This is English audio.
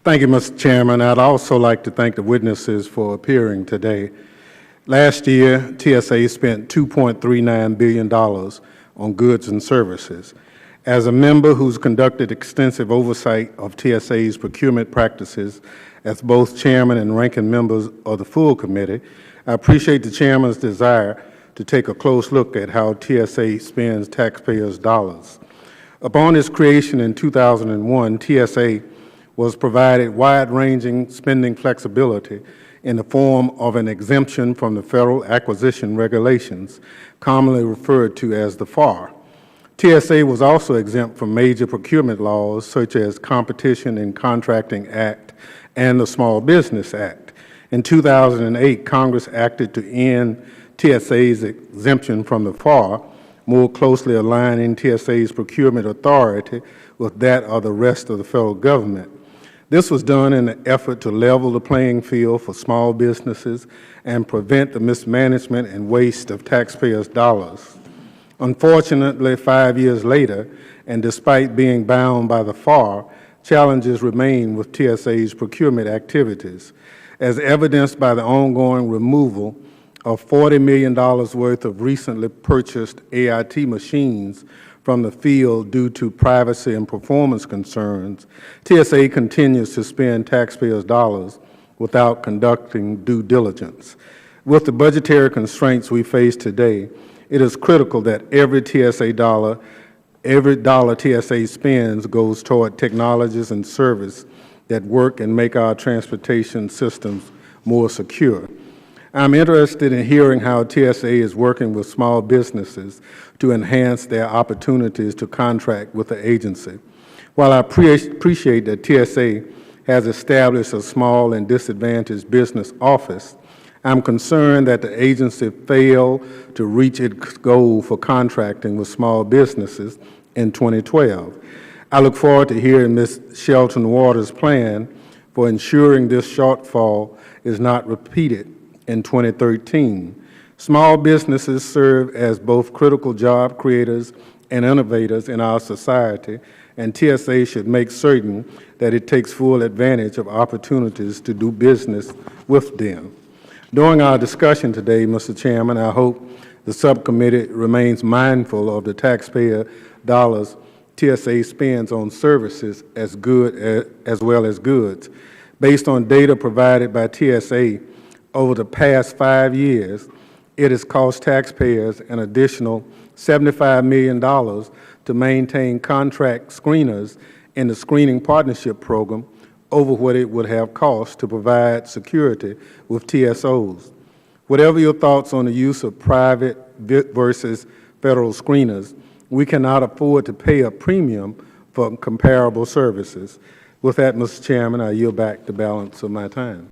Thank you, Mr. Chairman. I'd also like to thank the witnesses for appearing today. Last year, TSA spent $2.39 billion on goods and services. As a member who's conducted extensive oversight of TSA's procurement practices as both chairman and ranking members of the full committee, I appreciate the chairman's desire to take a close look at how TSA spends taxpayers' dollars. Upon its creation in 2001, TSA was provided wide-ranging spending flexibility in the form of an exemption from the Federal Acquisition Regulations, commonly referred to as the FAR. TSA was also exempt from major procurement laws such as Competition and Contracting Act and the Small Business Act. In 2008, Congress acted to end TSA's exemption from the FAR, more closely aligning TSA's procurement authority with that of the rest of the federal government. This was done in an effort to level the playing field for small businesses and prevent the mismanagement and waste of taxpayers' dollars. Unfortunately, 5 years later, and despite being bound by the FAR, challenges remain with TSA's procurement activities, as evidenced by the ongoing removal of $40 million worth of recently purchased AIT machines from the field due to privacy and performance concerns. TSA continues to spend taxpayers' dollars without conducting due diligence. With the budgetary constraints we face today, it is critical that every dollar TSA spends goes toward technologies and service that work and make our transportation systems more secure. I'm interested in hearing how TSA is working with small businesses to enhance their opportunities to contract with the agency. While I appreciate that TSA has established a small and disadvantaged business office, I'm concerned that the agency failed to reach its goal for contracting with small businesses in 2012. I look forward to hearing Ms. Shelton Waters' plan for ensuring this shortfall is not repeated in 2013. Small businesses serve as both critical job creators and innovators in our society, and TSA should make certain that it takes full advantage of opportunities to do business with them. During our discussion today, Mr. Chairman, I hope the subcommittee remains mindful of the taxpayer dollars TSA spends on services as well as goods. Based on data provided by TSA, over the past 5 years, it has cost taxpayers an additional $75 million to maintain contract screeners in the Screening Partnership Program over what it would have cost to provide security with TSOs. Whatever your thoughts on the use of private versus federal screeners, we cannot afford to pay a premium for comparable services. With that, Mr. Chairman, I yield back the balance of my time.